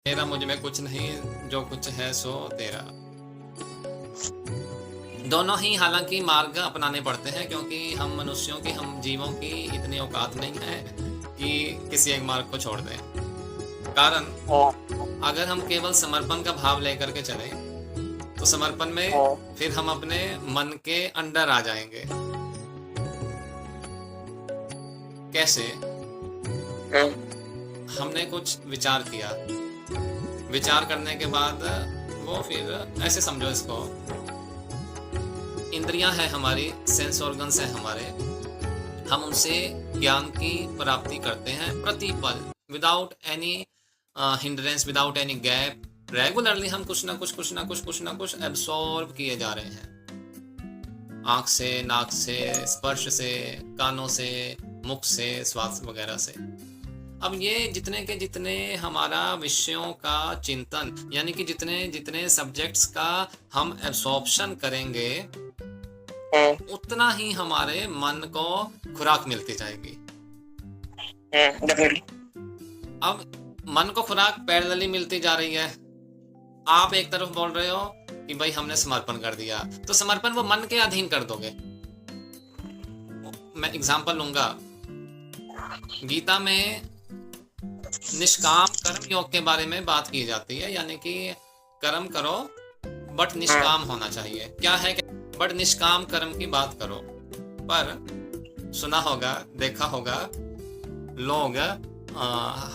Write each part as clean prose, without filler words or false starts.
मेरा मुझ में कुछ नहीं, जो कुछ है सो तेरा। दोनों ही हालांकि मार्ग अपनाने पड़ते हैं, क्योंकि हम मनुष्यों की, हम जीवों की इतनी औकात नहीं है कि किसी एक मार्ग को छोड़ दें। कारण अगर हम केवल समर्पण का भाव लेकर के चलें तो समर्पण में फिर हम अपने मन के अंडर आ जाएंगे। कैसे? हमने कुछ विचार किया, विचार करने के बाद वो फिर ऐसे समझो इसको, इंद्रियां हैं हमारी, सेंस ऑर्गन्स हैं हमारे, हम उनसे ज्ञान की प्राप्ति करते हैं प्रतिपल, without any hindrance, without any gap. Regularly हम कुछ ना कुछ एब्सॉर्ब किए जा रहे हैं, आंख से, नाक से, स्पर्श से, कानों से, मुख से, स्वाद वगैरह से। अब ये जितने के जितने हमारा विषयों का चिंतन, यानी कि जितने जितने सब्जेक्ट्स का हम एब्सॉर्प्शन करेंगे, उतना ही हमारे मन को खुराक मिलती जाएगी। अब मन को खुराक पैरेलली मिलती जा रही है। आप एक तरफ बोल रहे हो कि भाई हमने समर्पण कर दिया, तो समर्पण वो मन के अधीन कर दोगे। मैं एग्जांपल लूंगा, गीता में निष्काम कर्म योग के बारे में बात की जाती है, यानी कि कर्म करो बट निष्काम होना चाहिए। क्या है कि बट निष्काम कर्म की बात करो। पर सुना होगा, देखा होगा, लोग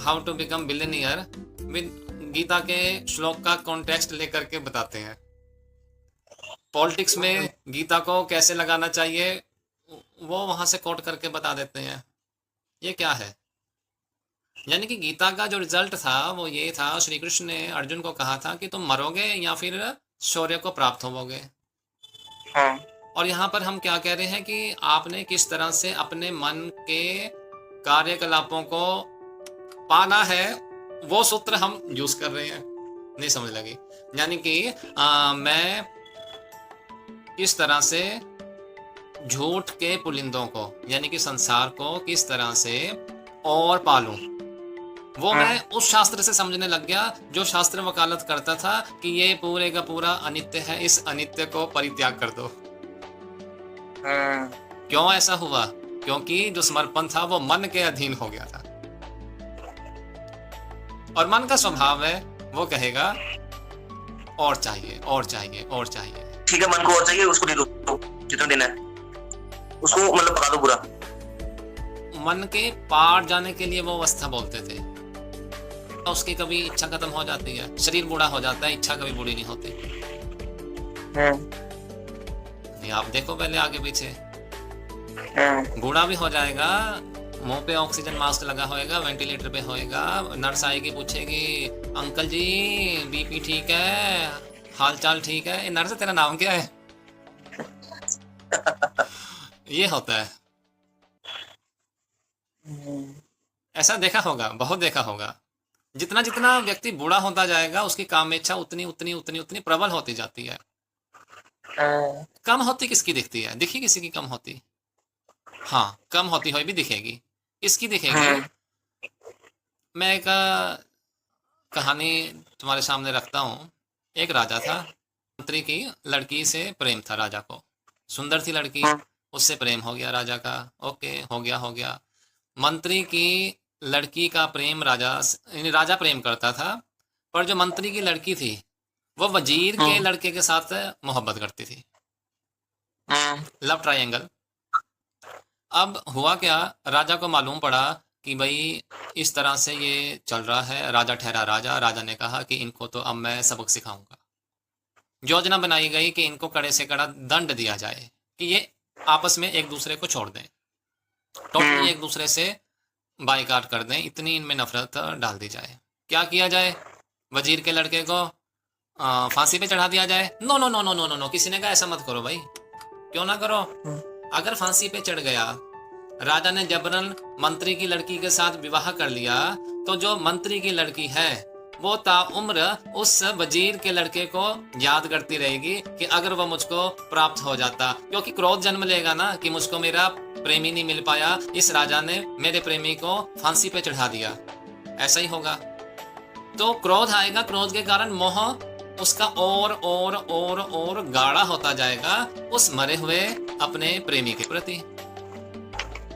how to become billionaire with Gita के श्लोक का कॉन्टेक्स्ट लेकर के बताते हैं। पॉलिटिक्स में गीता को कैसे लगाना चाहिए वो वहां से कोट करके बता देते हैं। ये क्या है? यानी कि गीता का जो रिजल्ट था वो ये था, श्री कृष्ण ने अर्जुन को कहा था कि तुम मरोगे या फिर शौर्य को प्राप्त होवोगे। और यहाँ पर हम क्या कह रहे हैं कि आपने किस तरह से अपने मन के कार्यकलापों को पाना है, वो सूत्र हम यूज कर रहे हैं। नहीं समझ लगी? यानी कि मैं किस तरह से झूठ के पुलिंदों को, यानी कि संसार को किस तरह से और पालूं, वो मैं उस शास्त्र से समझने लग गया जो शास्त्र वकालत करता था कि ये पूरे का पूरा अनित्य है, इस अनित्य को परित्याग कर दो। क्यों ऐसा हुआ? क्योंकि जो समर्पण था वो मन के अधीन हो गया था, और मन का स्वभाव है वो कहेगा और चाहिए और चाहिए और चाहिए। ठीक है, मन को और चाहिए, उसको दे दो जितना देना है, उसको मतलब पका दो पूरा। मन के पार जाने के लिए वो अवस्था बोलते थे। उसकी कभी इच्छा खत्म हो जाती है, शरीर बूढ़ा हो जाता है, इच्छा कभी बूढ़ी नहीं होती। नहीं, आप देखो पहले आगे पीछे, बूढ़ा भी हो जाएगा, मुंह पे ऑक्सीजन मास्क लगा होएगा, वेंटिलेटर पे होएगा, नर्स आएगी पूछेगी अंकल जी बीपी ठीक है, हाल चाल ठीक है। नर्स तेरा नाम क्या है? ये होता है। ऐसा देखा होगा, बहुत देखा होगा। जितना जितना व्यक्ति बूढ़ा होता जाएगा उसकी कामेच्छा उतनी उतनी उतनी उतनी प्रबल होती जाती है। कम होती किसकी दिखती है? दिखी किसी की कम होती? हाँ, कम होती हुई भी दिखेगी। इसकी दिखेगी। मैं एक कहानी तुम्हारे सामने रखता हूँ। एक राजा था, मंत्री की लड़की से प्रेम था राजा को। सुंदर थी लड़की, उससे प्रेम हो गया राजा का। ओके, हो गया। मंत्री की लड़की का प्रेम राजा प्रेम करता था, पर जो मंत्री की लड़की थी वो वजीर के लड़के के साथ मोहब्बत करती थी। Love triangle. अब हुआ क्या, राजा को मालूम पड़ा कि भाई इस तरह से ये चल रहा है। राजा ठहरा राजा ने कहा कि इनको तो अब मैं सबक सिखाऊंगा। योजना बनाई गई कि इनको कड़े से कड़ा दंड दिया जाए कि ये आपस में एक दूसरे को छोड़ दें, टोटली एक दूसरे से बाइकाट कर दें, इतनी इनमें नफरत डाल दी जाए। क्या किया जाए? वजीर के लड़के को फांसी पे चढ़ा दिया जाए। No no no no no no no, किसी ने कहा ऐसा मत करो भाई। क्यों ना करो? अगर फांसी पे चढ़ गया, राजा ने जबरन मंत्री की लड़की के साथ विवाह कर लिया, तो जो मंत्री की लड़की है वो ताउम्र उस वजीर के लड़के को याद करती रहेगी कि अगर वो मुझको प्राप्त हो जाता, क्योंकि क्रोध जन्म लेगा ना कि मुझको मेरा प्रेमी नहीं मिल पाया, इस राजा ने मेरे प्रेमी को फांसी पे चढ़ा दिया। ऐसा ही होगा। तो क्रोध आएगा, क्रोध के कारण मोह उसका और गाढ़ा होता जाएगा उस मरे हुए अपने प्रेमी के प्रति।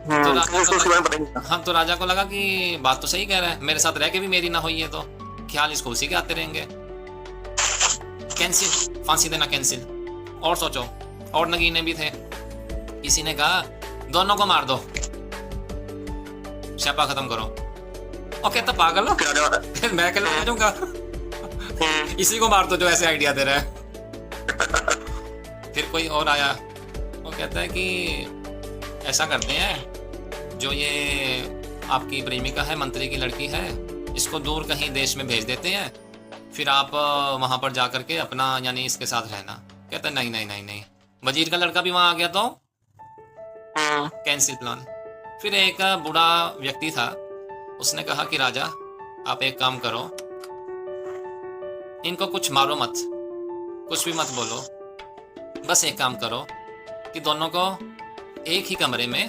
तो राजा उसको उसके बारे में पता ही नहीं था। हाँ, तो राजा को लगा कि बात तो सही कह रहा है, मेरे साथ रह के भी मेरी ना हुई है, तो ख्याल इसको उसी के आते रहेंगे। कैंसिल, फांसी देना कैंसिल। और सोचो, और नगीने भी थे। किसी ने कहा दोनों को मार दो, शपा खत्म करो। और कहता पागल हो, फिर राजा फिर मैं अकेले रह जाऊंगा, इसी को मार दो जो ऐसे आइडिया दे रहा है। फिर कोई और आया, वो कहता है कि ऐसा करते हैं, जो ये आपकी प्रेमिका है, मंत्री की लड़की है, इसको दूर कहीं देश में भेज देते हैं, फिर आप वहां पर जाकर के अपना यानी इसके साथ रहना। कहता है नहीं नहीं नहीं नहीं, वजीर का लड़का भी वहां आ गया तो कैंसिल प्लान। फिर एक बूढ़ा व्यक्ति था, उसने कहा कि राजा आप एक काम करो, इनको कुछ मारो मत, कुछ भी मत बोलो, बस एक काम करो कि दोनों को एक ही कमरे में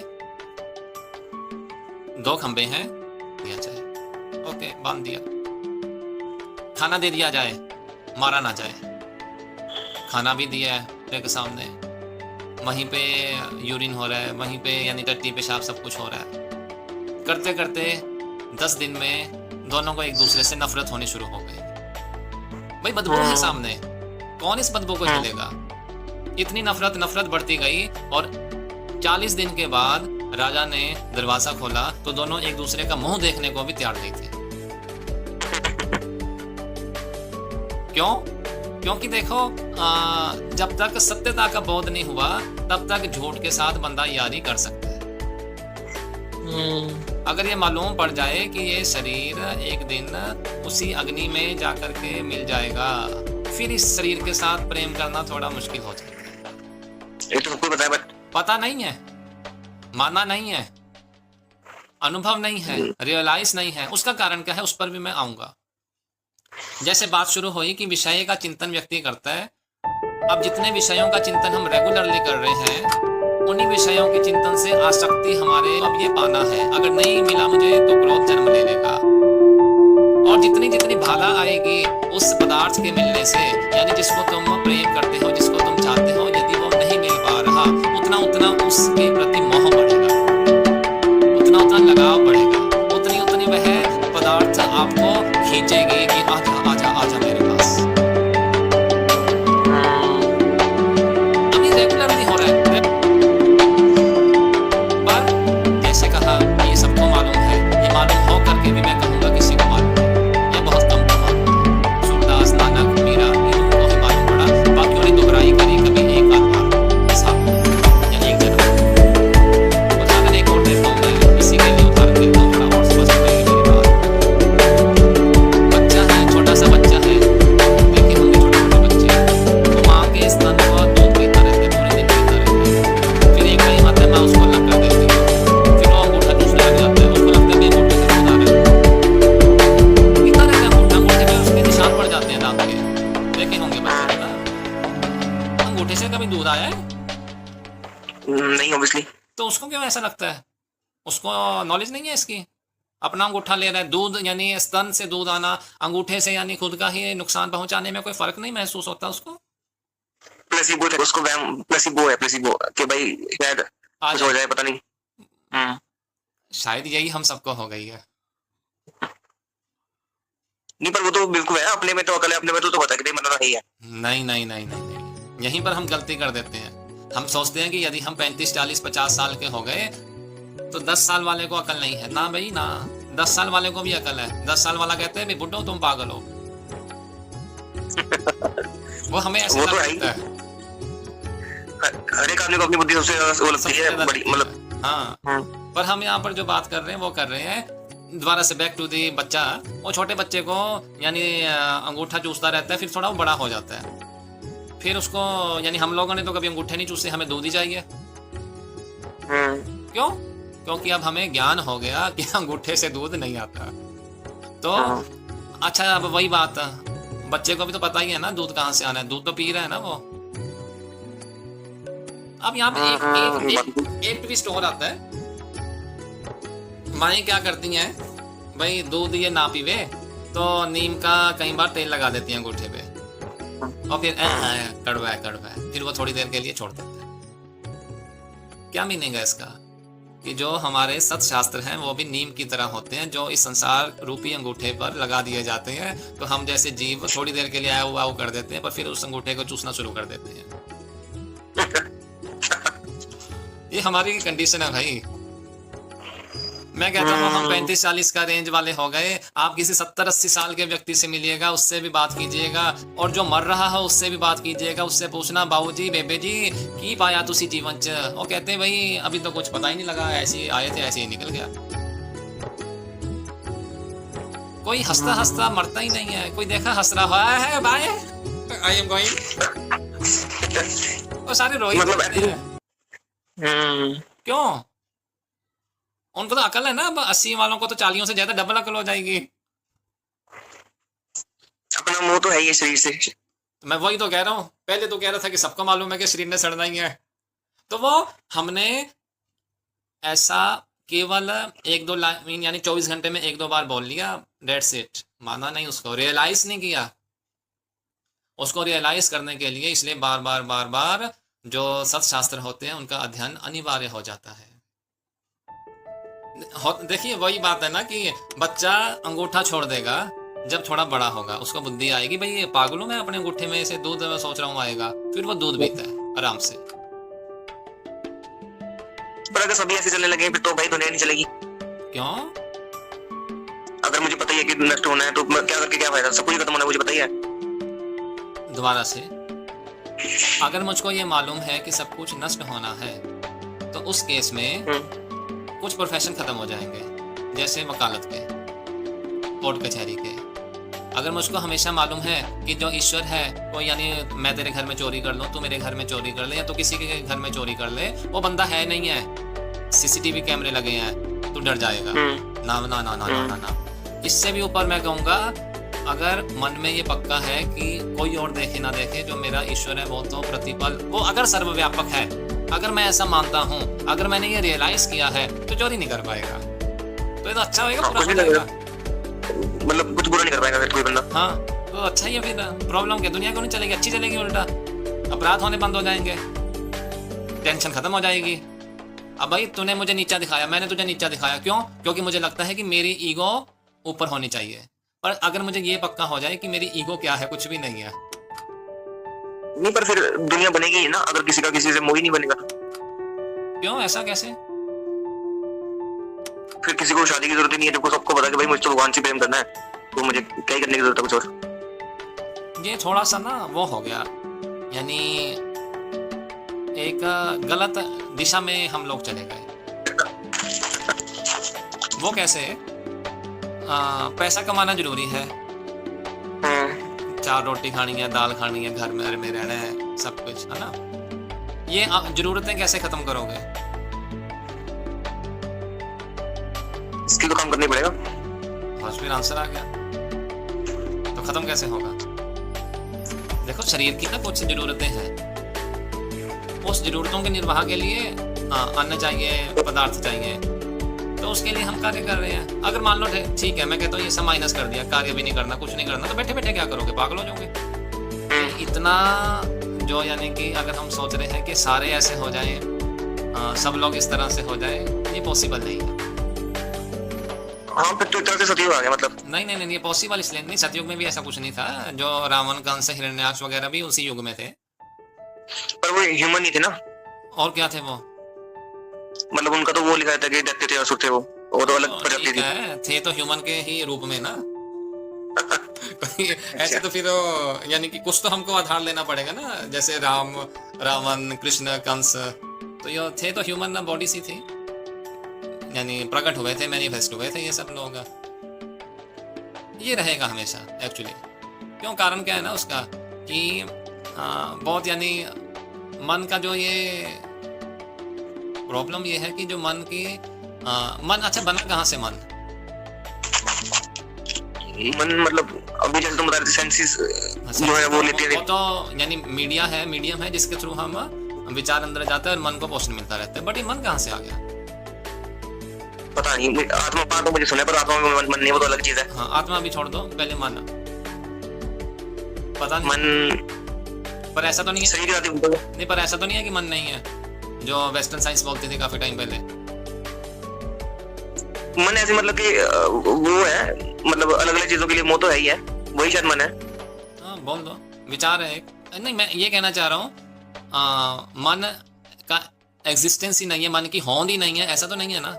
2 खंबे हैं दिया जाए। ओके, बांध दिया। खाना दे दिया जाए, मारा ना जाए। खाना भी दिया है मेरे के सामने, वहीं पे यूरिन हो रहा है, वहीं पे यानी टट्टी पेशाब सब कुछ हो रहा है। करते करते 10 दिन में दोनों को एक दूसरे से नफरत होनी शुरू हो गई। भाई बदबू है सामने, कौन इस बदबू को झेलेगा? इतनी नफरत बढ़ती गई और 40 दिन के बाद राजा ने दरवाजा खोला तो दोनों एक दूसरे का मुंह देखने को भी तैयार नहीं थे। क्यों? क्योंकि देखो, जब तक सत्यता का बोध नहीं हुआ तब तक झूठ के साथ बंदा यारी कर सकता है। अगर ये मालूम पड़ जाए कि ये शरीर एक दिन उसी अग्नि में जाकर के मिल जाएगा, फिर इस शरीर के साथ प्रेम करना थोड़ा मुश्किल हो जाएगा। ये तो सबको पता है, बट पता नहीं है, माना नहीं है, अनुभव नहीं है, रियलाइज नहीं है। उसका कारण क्या है, उस पर भी मैं आऊंगा। जैसे बात शुरू हुई कि विषय का चिंतन व्यक्ति करता है। अब जितने विषयों का चिंतन हम रेगुलरली कर रहे हैं, उन्हीं विषयों के चिंतन से आसक्ति हमारे अब ये पाना है। अगर नहीं मिला मुझे तो क्रोध जन्म ले लेगा, और जितनी जितनी भाला आएगी उस पदार्थ के मिलने से, यानी जिसको तुम प्रेम करते हो, जिसको तुम चाहते हो, यदि वो नहीं मिल पा रहा, उतना उतना उसके प्रति मोह बढ़ेगा, उतना उतना लगाव बढ़ेगा, उतनी उतनी वह पदार्थ आपको खींचेगी कि आजा आजा आजा मेरे पास। अभी रेगुलर नहीं हो रहा है, पर जैसे कहा ये सबको मालूम है, ये मालूम हो करके भी मैं कहूँगा किसी को मालूम है, ये बहुत कम को मालूम है। सूरदास, नानक, मीरा, इनको ही मालूम पड़ा, बाकियों ने दोहराई करी कभी एक आध बार साथ या एक जन्म। उदाहरण एक और देता हूँ मैं, इसी के लिए उदाहरण देता हूँ थोड़ा और समझ पाएगी मेरी बात। बच्चा है, छोटा सा बच्चा है, देखे होंगे छोटे छोटे बच्चे, वो माँ के स्तन को दूध पीता रहते, पूरे दिन पीता रहता। फिर एक टाइम आता है माँ उसको अलग कर देती है, फिर वो अंगूठा चूसने लग जाता है, उसको लगता है मैं अंगूठे से दूध आ रहा है, पीता रहता है अंगूठा, अंगूठे पे उसके निशान पड़ जाते हैं दांत के। देखे होंगे बच्चे ना, अंगूठे से कभी दूध आया है? नहीं ऑब्वियसली। तो उसको क्यों ऐसा लगता है? उसको नॉलेज नहीं है इसकी। अपना अंगूठा ले रहा है, दूध यानी स्तन से दूध आना, अंगूठे से यानी खुद का ही नुकसान पहुंचाने में कोई फर्क नहीं महसूस होता उसको। प्लेसिबो, उसको वहम, प्लेसिबो है, प्लेसिबो कि भाई शायद आ कुछ हो जाए, पता नहीं। शायद यही हम सबको हो गई है। नहीं, पर वो तो बिल्कुल है, अपने में तो अकल है, अपने में तो पता है कि मतलब नहीं है। नहीं नहीं नहीं नहीं नहीं, यहीं पर हम गलती कर देते हैं। हम सोचते हैं कि यदि हम 35, 40, 50 साल के हो गए तो 10 साल वाले को अकल नहीं है। ना भाई ना, 10 साल वाले को भी अकल है। 10 साल वाला कहते हैं भाई बुड्ढो तुम पागल हो। वो हमें ऐसे वो तो लगता है। हर एक आदमी को अपनी बुद्धि सबसे वो लगती है बड़ी, मतलब। हाँ, पर हम यहाँ पर जो बात कर रहे हैं वो कर रहे हैं दोबारा से बैक टू दी बच्चा। वो छोटे बच्चे को यानी अंगूठा चूसता रहता है, फिर थोड़ा वो बड़ा हो जाता है, फिर उसको यानी हम लोगों ने तो कभी अंगूठे नहीं चूसे, हमें दूध ही चाहिए। क्यों? क्योंकि अब हमें ज्ञान हो गया कि अंगूठे से दूध नहीं आता। तो अच्छा, अब वही बात, बच्चे को भी तो पता ही है ना दूध कहाँ से आना है, दूध तो पी रहा है ना वो। अब यहाँ पे एक ट्विस्ट और आता है। माएँ क्या करती हैं, भाई दूध ये ना पीवे तो नीम का कई बार तेल लगा देती हैं अंगूठे पे और फिर कड़वा है, फिर वो थोड़ी देर के लिए छोड़ देते हैं। क्या मीनिंग है इसका? कि जो हमारे सत्शास्त्र हैं वो भी नीम की तरह होते हैं, जो इस संसार रूपी अंगूठे पर लगा दिए जाते हैं। तो हम जैसे जीव थोड़ी देर के लिए आया हुआ कर देते हैं, पर फिर उस अंगूठे को चूसना शुरू कर देते हैं। ये हमारी कंडीशन है भाई। मैं कहता हूँ हम 35-40 का रेंज वाले हो गए। आप किसी 70-80 साल के व्यक्ति से मिलिएगा, उससे भी बात कीजिएगा, और जो मर रहा है उससे भी बात कीजिएगा। उससे पूछना बाबूजी बेबे जी की पाया तुसी जीवन च, वो कहते हैं भाई अभी तो कुछ पता ही नहीं लगा, ऐसे आए थे ऐसे ही निकल गया। कोई हंसता हंसता मरता ही नहीं है। कोई देखा हंस रहा है बाय आई एम गोइंग, वो सारे रोई हैं। क्यों? उनको तो अकल है ना। 80 वालों को तो 40 से ज्यादा डबल अकल हो जाएगी। अपना मुंह तो है ये शरीर से। मैं वही तो कह रहा हूँ। पहले तो कह रहा था कि सबको मालूम है कि शरीर ने सड़ना ही है, तो वो हमने ऐसा केवल 1-2 लाइन यानी 24 घंटे में 1-2 बार बोल लिया, डेट्स इट। माना नहीं, उसको रियलाइज नहीं किया। उसको रियलाइज करने के लिए इसलिए बार बार जो सत्शास्त्र होते हैं उनका अध्ययन अनिवार्य हो जाता है। देखिए वही बात है ना कि बच्चा अंगूठा छोड़ देगा जब थोड़ा बड़ा होगा, उसको बुद्धि आएगी भाई ये पागलों में अपने अंगूठे में से दूध मैं सोच रहा हूँ आएगा, फिर वो दूध पीता है आराम से। पर अगर सभी ऐसे चलने लगे फिर तो भाई दुनिया नहीं चलेगी। क्यों? अगर मुझे पता ही है कि नष्ट होना है तो क्या करके क्या फायदा, सब कुछ खत्म होना है मुझे पता ही है। दोबारा से, अगर मुझको ये मालूम है कि सब कुछ नष्ट होना है तो उस केस में कुछ प्रोफेशन खत्म हो जाएंगे, जैसे वकालत के, कोर्ट कचहरी के। अगर मुझको हमेशा मालूम है कि जो ईश्वर है वो, यानी मैं तेरे घर में चोरी कर लूँ, तू मेरे घर में चोरी कर ले, या तो किसी के घर में चोरी कर ले, वो बंदा है नहीं है, सीसीटीवी कैमरे लगे हैं, तू डर जाएगा। ना ना ना ना ना ना ना। इससे भी ऊपर मैं कहूँगा, अगर मन में ये पक्का है कि कोई और देखे ना देखे, जो मेरा ईश्वर है वो तो प्रतिपल, वो अगर सर्वव्यापक है, अगर मैं ऐसा मानता हूँ, अगर मैंने ये रियलाइज किया है, तो चोरी नहीं कर पाएगा। तो ये तो अच्छा होगा, बुरा हो जाएगा। मतलब कुछ बुरा नहीं कर पाएगा फिर कोई बंदा। हाँ तो अच्छा ही है। फिर प्रॉब्लम क्या, दुनिया क्यों नहीं चलेगी, अच्छी चलेगी। उल्टा अपराध होने बंद हो जाएंगे, टेंशन खत्म हो जाएगी। अब भाई तूने मुझे नीचा दिखाया, मैंने तुझे नीचा दिखाया, क्यों? क्योंकि मुझे लगता है कि मेरी ईगो ऊपर होनी चाहिए। पर अगर मुझे ये पक्का हो जाए कि मेरी ईगो क्या है, कुछ भी नहीं है, नहीं, पर फिर दुनिया बनेगी ही ना अगर किसी का किसी से मोह ही नहीं बनेगा। क्यों? ऐसा कैसे? फिर किसी को शादी की जरूरत ही नहीं है, जबकि सबको पता है कि भाई मुझे तो भगवान से प्रेम करना है, तो मुझे क्या ही करने की जरूरत है कुछ और। ये थोड़ा सा ना वो हो गया, यानी एक गलत दिशा में हम लोग चले गए। वो कैसे? पैसा कमाना जरूरी है, 4 रोटी खानी है, दाल खानी है, घर में रहना है, सब कुछ है ना। ये जरूरतें कैसे खत्म करोगे? इसकी तो काम करना ही पड़ेगा। बस फिर आंसर आ गया। तो खत्म कैसे होगा? देखो शरीर की ना कुछ जरूरतें हैं, उस जरूरतों के निर्वाह के लिए अन्न चाहिए, पदार्थ चाहिए, तो उसके लिए हम कार्य कर रहे हैं। अगर मान लो ठीक है, मैं कहता हूँ ये सब माइनस कर दिया, कार्य भी नहीं करना, कुछ नहीं करना, तो बैठे बैठे क्या करोगे? पागल हो जाओगे। इतना जो, यानी कि अगर हम सोच रहे हैं कि सारे ऐसे हो जाएं, सब लोग इस तरह से हो जाएं, ये पॉसिबल नहीं है। हाँ, फिर तो एक तरह से सतयुग आ गया मतलब। नहीं, ये पॉसिबल इसलिए नहीं, सतयुग में भी ऐसा कुछ नहीं था। जो रावण, कंस, हिरण्याक्ष वगैरह भी उसी युग में थे, पर वो ह्यूमन ही थे ना। और क्या थे वो? मतलब उनका तो वो लिखा था कि दैत्य थे, असुर थे, वो तो अलग प्रजाति थी। थे तो ह्यूमन के ही रूप में ना। ऐसे तो फिर यानी कि कुछ तो हमको आधार लेना पड़ेगा ना, जैसे राम, रावण, कृष्ण, कंस, तो ये थे तो ह्यूमन बॉडी सी थी, यानी प्रकट हुए थे, मैनिफेस्ट हुए थे ये सब लोग। ये रहेगा हमेशा एक्चुअली। क्यों? कारण क्या है ना उसका कि बहुत, यानी मन का जो ये प्रॉब्लम ये है कि जो मन की मन, अच्छा बना कहाँ से मन? मन मतलब अभी जैसे तुम बता रहे थे, सेंसेस जो है वो लेते हैं, वो तो यानी मीडियम है जिसके थ्रू हम विचार अंदर जाता है और मन को पोषण मिलता रहता है। बट ये मन कहाँ से आ गया? पता नहीं, आत्मा तो मुझे सुना है, पर आत्मा में मन नहीं, वो तो अलग चीज है। हाँ, आत्मा भी छोड़ दो, पहले मन। पता नहीं, मन पर ऐसा तो नहीं है, शरीर आदि बोलते हैं। नहीं पर ऐसा तो नहीं है कि मन नहीं है, जो वेस्टर्न साइंस बोलती थी काफी टाइम पहले। मन ऐसे मतलब कि वो है, मतलब अलग अलग चीजों के लिए वो तो है ही है, वही शायद मन है। हाँ, बोल दो, विचार है एक। नहीं, मैं ये कहना चाह रहा हूँ, मन का एग्जिस्टेंस ही नहीं है, मन की होंद ही नहीं है, ऐसा तो नहीं है ना।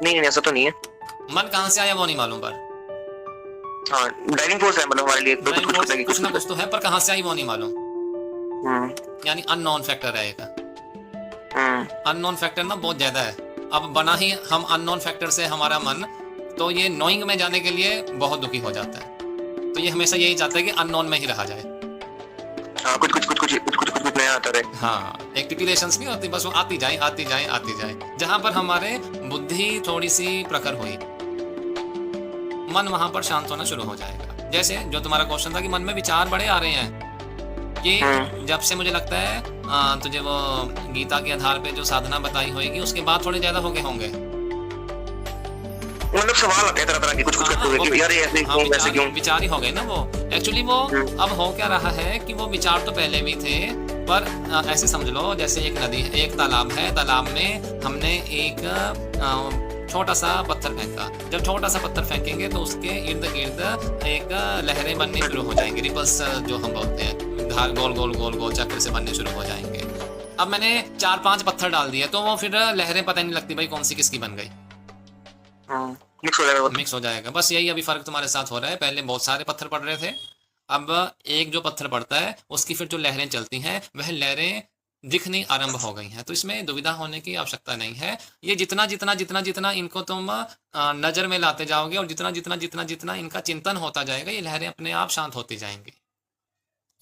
नहीं नहीं, ऐसा तो नहीं है। मन कहाँ से आया वो नहीं मालूम, पर हाँ, ड्राइविंग फोर्स है मतलब हमारे लिए, तो कुछ कुछ कुछ ना कुछ तो है, पर कहाँ से आई वो नहीं मालूम। हम्म यानी अननोन फैक्टर है एक। हम्म अननोन फैक्टर ना बहुत ज्यादा है। अब बना ही हम अननोन फैक्टर से हमारा मन, तो ये नोइंग में जाने के लिए बहुत दुखी हो जाता है। तो ये हमेशा यही चाहता है कि अननोन में ही रहा जाए। हाँ, कुछ नया आता रहे। हाँ, एक टिपिलेशंस नहीं होती, बस वो आती जाए आती जाए आती जाए। जहां पर हमारे बुद्धि थोड़ी सी प्रखर हुई, मन वहां पर शांत होना शुरू हो जाएगा। जैसे जो तुम्हारा क्वेश्चन था कि मन में विचार बड़े आ रहे हैं, कि जब से मुझे लगता है तुझे वो गीता के आधार पे जो साधना बताई होगी, उसके बाद थोड़े ज्यादा हो गए होंगे। मतलब सवाल आते हैं तरह तरह के, कुछ करते हुए कि यार ये ऐसे क्यों, वैसे क्यों। विचार ही हो गए ना वो। एक्चुअली वो अब हो क्या रहा है कि वो विचार तो पहले भी थे, पर ऐसे समझ लो जैसे एक नदी है, एक तालाब है, तालाब में हमने एक छोटा सा पत्थर फेंका। जब छोटा सा पत्थर फेंकेंगे तो उसके इर्द गिर्द एक लहरें बननी शुरू हो जाएंगी, रिपल्स जो हम बोलते हैं, धार गोल गोल गोल गोल चक्र से बनने शुरू हो जाएंगे। अब मैंने 4-5 पत्थर डाल दिए, तो वो फिर लहरें पता नहीं लगती भाई कौन सी किसकी बन गई। मिक्स हो जाएगा, मिक्स हो जाएगा। बस यही अभी फर्क तुम्हारे साथ हो रहा है। पहले बहुत सारे पत्थर पड़ रहे थे, अब एक जो पत्थर पड़ता है उसकी फिर जो लहरें चलती हैं, वह लहरें दिखनी आरंभ हो गई हैं। तो इसमें दुविधा होने की आवश्यकता नहीं है। ये जितना जितना जितना जितना इनको तुम नजर में लाते जाओगे, और जितना जितना जितना जितना इनका चिंतन होता जाएगा, ये लहरें अपने आप शांत होती जाएंगी।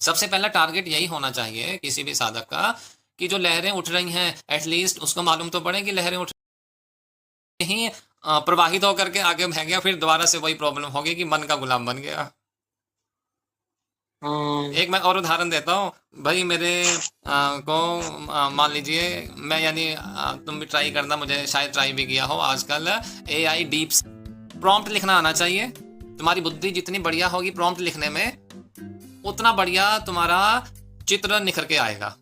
सबसे पहला टारगेट यही होना चाहिए किसी भी साधक का, कि जो लहरें उठ रही हैं एटलीस्ट उसको मालूम तो पड़े कि लहरें उठ ही प्रवाहित होकर के आगे बह गया, फिर दोबारा से वही प्रॉब्लम होगी कि मन का गुलाम बन गया। एक मैं और उदाहरण देता हूँ भाई, मेरे को मान लीजिए मैं, यानी तुम भी ट्राई करना, मुझे शायद ट्राई भी किया हो आजकल, AI डीप प्रॉम्प्ट लिखना आना चाहिए। तुम्हारी बुद्धि जितनी बढ़िया होगी प्रॉम्प्ट लिखने में, उतना बढ़िया तुम्हारा चित्र निखर के आएगा।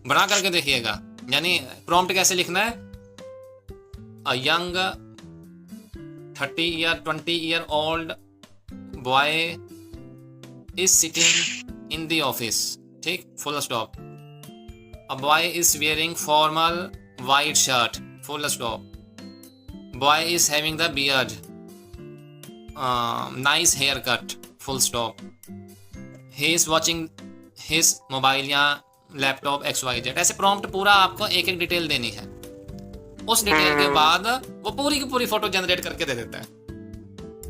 बना करके देखिएगा। यानी प्रॉम्प्ट कैसे लिखना है, a young 20 year old boy is sitting in the office, ठीक, full stop. A boy is wearing formal white shirt, full stop. Boy is having the beard, nice haircut, full stop. He is watching his mobile या laptop XYZ। ऐसे prompt पूरा आपको एक एक detail देनी है। उस डिटेल के बाद वो पूरी की पूरी फोटो जनरेट करके दे देता है।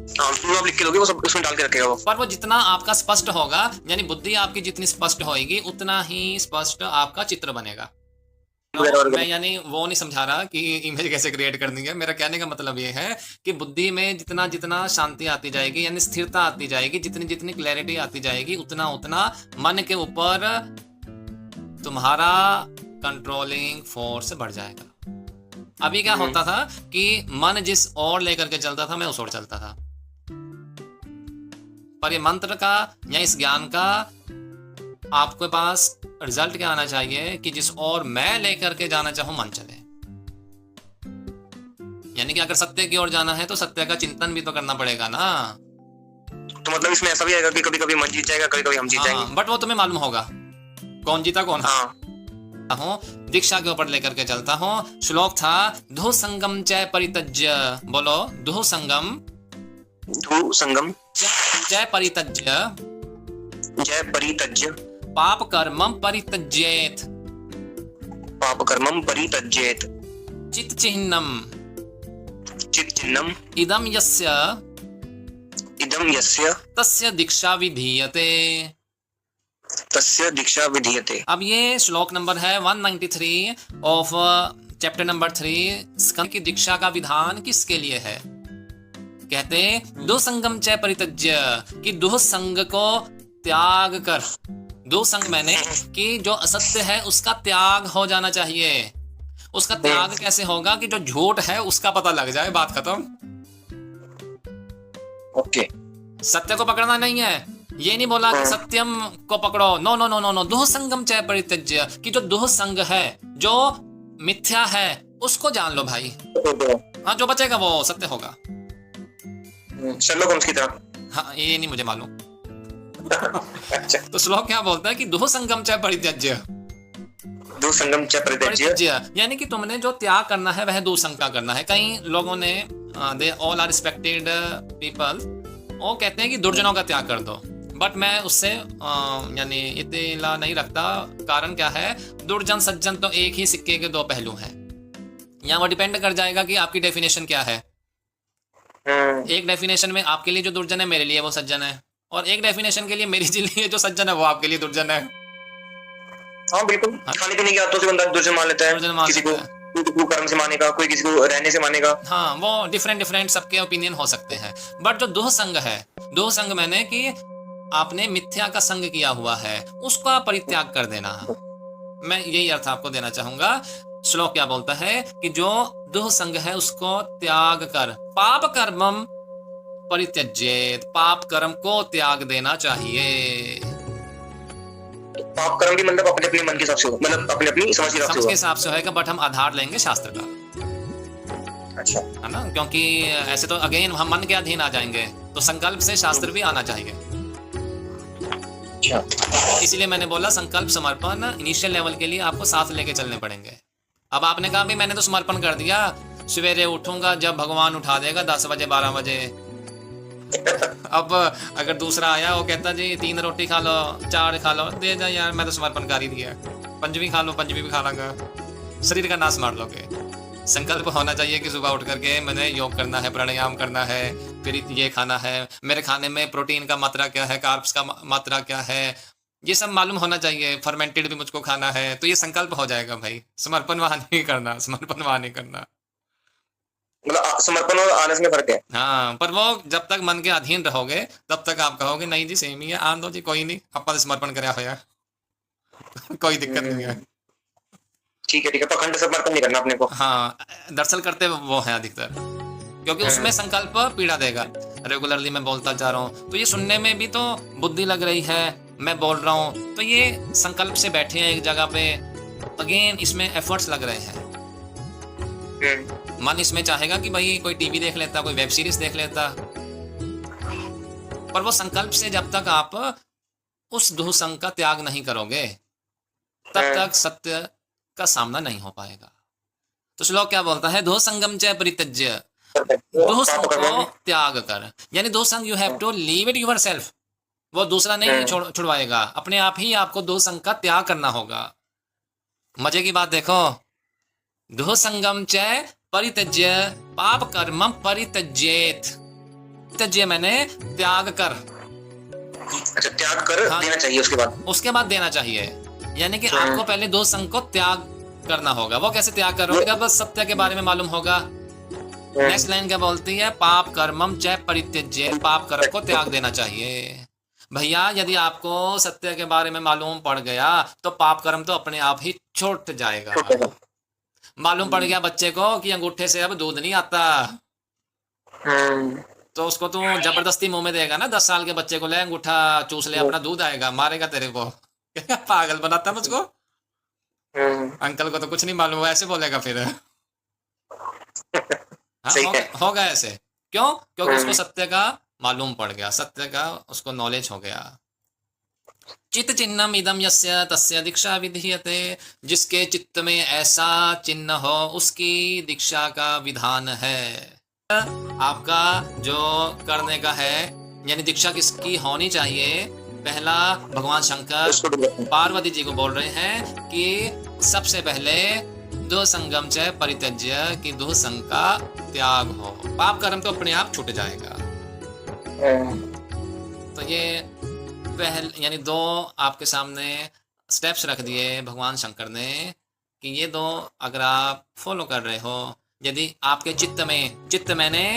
पूरा लिख के दोगे, वो सब उसमें डाल के रखेगा वो। पर वो जितना आपका स्पष्ट होगा, यानी बुद्धि आपकी जितनी स्पष्ट होएगी, उतना ही स्पष्ट आपका चित्र बनेगा। तो मैं यानी वो नहीं समझा रहा कि इमेज कैसे क्रिएट करनी है। मेरा कहने का मतलब ये है कि बुद्धि में जितना जितना शांति आती जाएगी, यानी स्थिरता आती जाएगी, जितनी जितनी क्लैरिटी आती जाएगी, उतना उतना मन के ऊपर तुम्हारा कंट्रोलिंग फोर्स बढ़ जाएगा। अभी क्या होता था कि मन जिस ओर लेकर के चलता था, मैं उस ओर चलता था। पर ये मंत्र का या इस ज्ञान का आपके पास रिजल्ट क्या आना चाहिए कि जिस ओर मैं लेकर के जाना चाहूं, मन चले। यानी कि अगर सत्य की ओर जाना है तो सत्य का चिंतन भी तो करना पड़ेगा ना। तो मतलब इसमें ऐसा भी आएगा कि कभी कभी मन जीत जाएगा, कभी कभी हम जीत जाएंगे। बट वो तुम्हें मालूम होगा कौन जीता कौन हूँ। दीक्षा के ऊपर लेकर के चलता हूँ। श्लोक था धु संगम च परितज्य, बोलो धु संगम जय परितज्य, जय परितज्य, पाप कर्मम परितज्येत, पाप कर्मम परितज्येत, चित चिह्नम इदम यस्य तस्य दीक्षा विधीयते, तस्य दीक्षा विधीयते। अब ये श्लोक नंबर है 193 ऑफ चैप्टर नंबर 3। स्कंद की दीक्षा का विधान किसके लिए है? कहते दो संगम च परितज्य, कि दो संग को त्याग कर। दो संग मैंने कि जो असत्य है उसका त्याग हो जाना चाहिए, उसका त्याग कैसे होगा कि जो झूठ है उसका पता लग जाए, बात खत्म। ओके। सत्य को पकड़ना नहीं है, ये नहीं बोला कि सत्यम को पकड़ो, no no no no no, दुह संगम च परित्यज्य, कि जो दुह संग है, जो मिथ्या है, उसको जान लो भाई। हाँ, जो बचेगा वो सत्य होगा। शर्लॉक होम्स की तरह। हाँ, ये नहीं मुझे मालूम। अच्छा। तो श्लोक क्या बोलता है कि दुह संगम च परित्यज्य, दुह संगम च परित्यज्य, यानी कि तुमने जो त्याग करना है वह दुह संग का करना है। कई लोगों ने, they all are respected people, वो कहते हैं कि दुर्जनों का त्याग कर दो, बट मैं उससे यानी इतना नहीं रखता। कारण क्या है, दुर्जन सज्जन तो एक ही सिक्के के दो पहलू हैं। यहाँ वो डिपेंड कर जाएगा कि आपकी डेफिनेशन क्या है। एक डेफिनेशन में आपके लिए जो दुर्जन है मेरे लिए वो सज्जन है, और एक डेफिनेशन के लिए मेरे लिए जो सज्जन है वो आपके लिए दुर्जन है। हाँ बिल्कुल। हाँ? खाने पीने की आदतों से बंदा दुर्जन मान लेता है, दुर्जन मान किसी को लेता है। कोई कर्म से मानेगा, कोई किसी को रहने से मानेगा। हाँ, वो डिफरेंट डिफरेंट सबके ओपिनियन हो सकते हैं। बट जो दुह संग है, दुह संग मैंने कि आपने मिथ्या का संग किया हुआ है, उसका परित्याग कर देना। मैं यही अर्थ आपको देना चाहूंगा। श्लोक क्या बोलता है कि जो दुह संग है उसको त्याग कर, पाप कर्मम परित्यज्येत, पाप कर्म को त्याग देना चाहिए। पाप कर्म भी मतलब अपने अपने मन के हिसाब से, मतलब अपने अपनी समझ के हिसाब समझ से के हिसाब से होगा, बट हम आधार लेंगे शास्त्र का। अच्छा। है ना, क्योंकि ऐसे तो अगेन हम मन के अधीन आ जाएंगे, तो संकल्प से शास्त्र भी आना चाहिए। अच्छा। इसीलिए मैंने बोला संकल्प समर्पण इनिशियल लेवल के लिए आपको साथ लेके चलने पड़ेंगे। अब आपने कहा भी मैंने तो समर्पण कर दिया, सवेरे उठूंगा जब भगवान उठा देगा 10 बजे 12 बजे। अब अगर दूसरा आया, वो कहता जी 3 रोटी खा लो, 4 खा लो, दे जा यार, मैं तो समर्पण कर ही दिया, 5वीं खा लो, 5वीं भी खा लूंगा, शरीर का नाश मार लोगे। संकल्प होना चाहिए कि सुबह उठ करके मैंने योग करना है, प्राणायाम करना है, फिर ये खाना है, मेरे खाने में प्रोटीन का मात्रा क्या है, कार्ब्स का मात्रा क्या है, ये सब मालूम होना चाहिए। फर्मेंटेड भी मुझको खाना है, तो ये संकल्प हो जाएगा भाई। समर्पण वहां नहीं करना, समर्पण वहां नहीं करना। मतलब समर्पण और आलस में फर्क है। हाँ, पर वो जब तक मन के अधीन रहोगे तब तक आप कहोगे नहीं जी सेम ही है, आन दो जी, कोई नहीं, अपन समर्पण कराया होया। कोई दिक्कत नहीं है। ठीक है, पखंड समर्पण नहीं करना अपने को। हाँ, दरअसल करते वो है अधिकतर, क्योंकि उसमें संकल्प पीड़ा देगा। रेगुलरली मैं बोलता जा रहा हूँ, तो ये सुनने में भी तो बुद्धि लग रही है, मैं बोल रहा हूँ, तो ये संकल्प से बैठे हैं एक जगह पे, अगेन इसमें एफर्ट्स लग रहे हैं। मन इसमें चाहेगा कि भाई कोई टीवी देख लेता, कोई वेब सीरीज देख लेता, पर वो संकल्प से जब तक आप उस दुह संग का त्याग नहीं करोगे तब तक सत्य का सामना नहीं हो पाएगा। तो श्लोक क्या बोलता है, दुह संगम च परित्यज्य, दुह संग को त्याग कर, यानी दुह संग you have to leave it yourself. वो दूसरा नहीं छुड़वाएगा, अपने आप ही आपको दुह संग का त्याग करना होगा। मजे की बात देखो, दुह संगम च परित्यज्य पाप कर्मम परित्यज्येत, त्यज्य मैंने त्याग कर। अच्छा, त्याग कर। हाँ, देना चाहिए उसके बाद देना चाहिए, यानी कि आपको पहले दुह संग को त्याग करना होगा। वो कैसे त्याग करोगे, जब सत्य के बारे में मालूम होगा। नेक्स्ट लाइन क्या बोलती है, पाप कर्मम च परित्यज्य, पाप कर्म को त्याग देना चाहिए। भैया यदि आपको सत्य के बारे में मालूम पड़ गया तो पाप कर्म तो अपने आप ही छूट जाएगा। मालूम पड़ गया बच्चे को कि अंगूठे से अब दूध नहीं आता, तो उसको तू जबरदस्ती मुंह में देगा ना, 10 साल के बच्चे को ले अंगूठा चूस ले, अपना दूध आएगा, मारेगा तेरे को। पागल बनाता मुझको। अंकल को तो कुछ नहीं मालूम, ऐसे बोलेगा फिर। हाँ, होगा ऐसे। क्यों? क्योंकि उसको सत्य का मालूम पड़ गया, सत्य का उसको नॉलेज हो गया। चित्त चिन्हम इदम यस्य तस्य दीक्षा विधीयते, जिसके चित्त में ऐसा चिन्ह हो उसकी दीक्षा का विधान है। आपका जो करने का है, यानी दीक्षा किसकी होनी चाहिए, पहला भगवान शंकर पार्वती जी को बोल रहे हैं कि सबसे पहले दुह संगम च परित्यज्य, कि दुह संग का त्याग हो, पाप कर्म तो अपने आप छूट जाएगा। तो ये पहले यानी 2 आपके सामने स्टेप्स रख दिए भगवान शंकर ने, कि ये 2 अगर आप फॉलो कर रहे हो, यदि आपके चित्त में, चित्त मैंने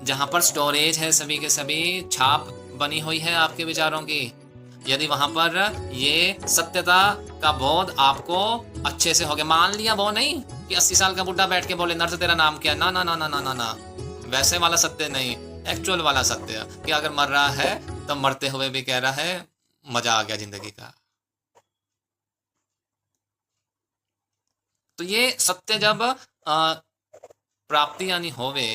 जहाँ पर स्टोरेज है सभी के सभी, छाप बनी हुई है आपके विचारों की, यदि वहां पर ये सत्यता का बोध आपको अच्छे से हो गया, मान लिया वो नहीं कि 80 साल का बुढ़ा बैठ के बोले नर्स तेरा नाम क्या, ना ना ना ना ना ना ना, वैसे वाला सत्य नहीं, एक्चुअल वाला सत्य कि अगर मर रहा है तो मरते हुए भी कह रहा है मजा आ गया जिंदगी का। तो ये सत्य जब प्राप्ति यानी होवे,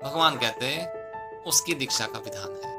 भगवान कहते उसकी दीक्षा का विधान है।